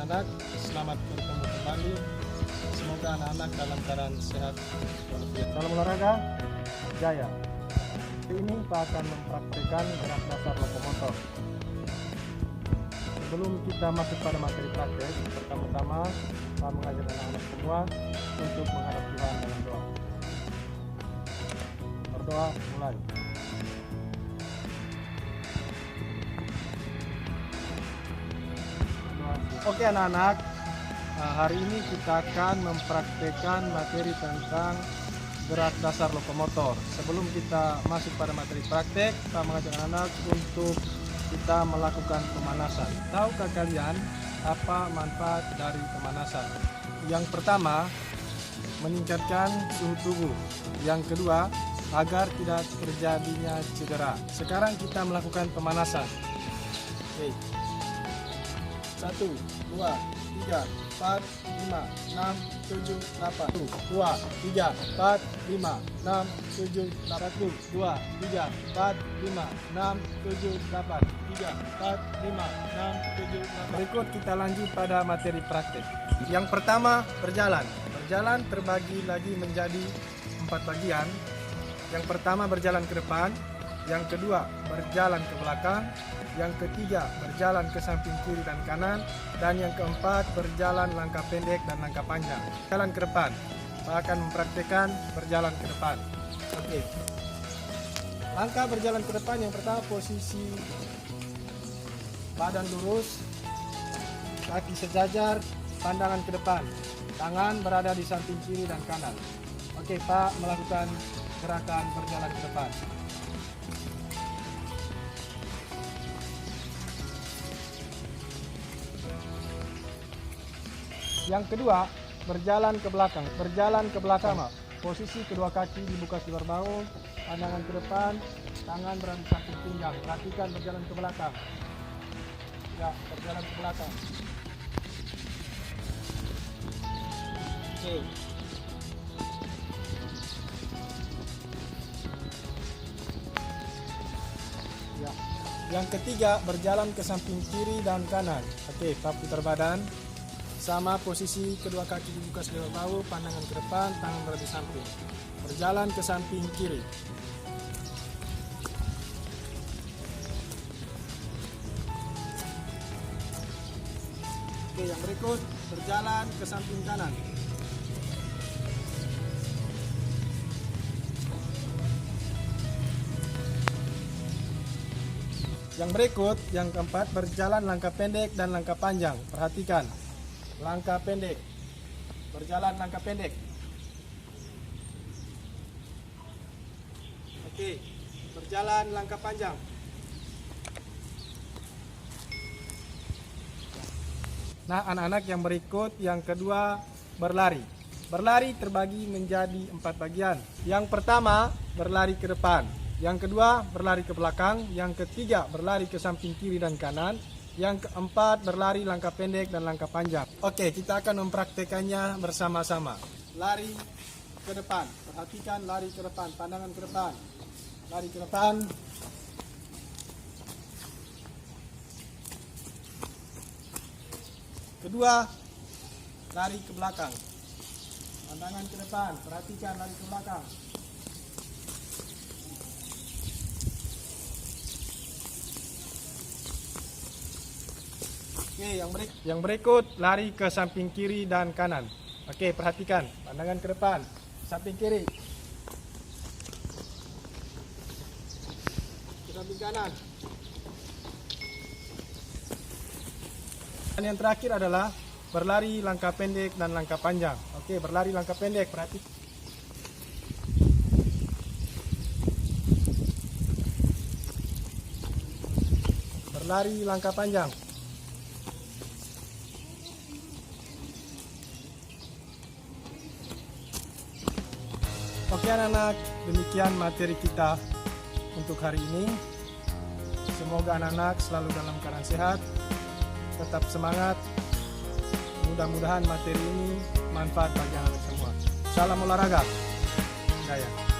anak-anak, selamat bertemu kembali. Semoga anak-anak dalam keadaan sehat walafiat. Salam olahraga, jaya. Hari ini kita akan mempraktikkan gerak dasar lokomotor. Sebelum kita masuk pada materi praktek, pertama-tama saya mengajak anak-anak semua untuk menghadap Tuhan dalam doa. Berdoa mulai. Oke anak-anak, hari ini kita akan mempraktekkan materi tentang gerak dasar lokomotor. Sebelum kita masuk pada materi praktek, kita mengajak anak-anak untuk kita melakukan pemanasan. Tahukah kalian apa manfaat dari pemanasan? Yang pertama, meningkatkan suhu tubuh. Yang kedua, agar tidak terjadinya cedera. Sekarang kita melakukan pemanasan. Oke. 1, 2, 3, 4, 5, 6, 7, 8. 1, 2, 3, 4, 5, 6, 7, 8. 1, 2, 3, 4, 5, 6, 7, 8. 3, 4, 5, 6, 7, 8. Berikut kita lanjut pada materi praktik. Yang pertama, berjalan. Berjalan terbagi lagi menjadi 4 bagian. Yang pertama berjalan ke depan, yang kedua berjalan ke belakang, yang ketiga berjalan ke samping kiri dan kanan, dan yang keempat berjalan langkah pendek dan langkah panjang. Jalan ke depan, saya akan mempraktikkan berjalan ke depan. Oke. Langkah berjalan ke depan yang pertama, posisi badan lurus, kaki sejajar, pandangan ke depan, tangan berada di samping kiri dan kanan. Oke, Pak melakukan gerakan berjalan ke depan. Yang kedua, berjalan ke belakang. Berjalan ke belakang, posisi kedua kaki dibuka seluar bahu, pandangan ke depan, tangan berada di samping pinggang. Perhatikan berjalan ke belakang. Ya, berjalan ke belakang. Oke. Ya. Yang ketiga, berjalan ke samping kiri dan kanan. Oke, Pak putar badan. Sama posisi kedua kaki dibuka seluar bahu, pandangan ke depan, tangan berada di samping. Berjalan ke samping kiri. Oke, yang berikut berjalan ke samping kanan. Yang berikut, yang keempat, berjalan langkah pendek dan langkah panjang. Perhatikan. Langkah pendek, berjalan langkah pendek. Oke, berjalan langkah panjang. Nah, anak-anak, yang berikut, yang kedua, berlari. Berlari terbagi menjadi 4 bagian. Yang pertama, berlari ke depan. Yang kedua, berlari ke belakang. Yang ketiga, berlari ke samping kiri dan kanan. Yang keempat, berlari langkah pendek dan langkah panjang. Oke, kita akan mempraktekannya bersama-sama. Lari ke depan. Perhatikan, lari ke depan. Pandangan ke depan. Lari ke depan. Kedua, lari ke belakang. Pandangan ke depan. Perhatikan, lari ke belakang. Oke, yang berikut lari ke samping kiri dan kanan. Oke, perhatikan, pandangan ke depan, samping kiri, ke samping kanan. Dan yang terakhir adalah berlari langkah pendek dan langkah panjang. Oke, berlari langkah pendek, perhatikan. Berlari langkah panjang. Oke anak-anak, demikian materi kita untuk hari ini. Semoga anak-anak selalu dalam keadaan sehat, tetap semangat. Mudah-mudahan materi ini manfaat bagi anak semua. Salam olahraga, jaya.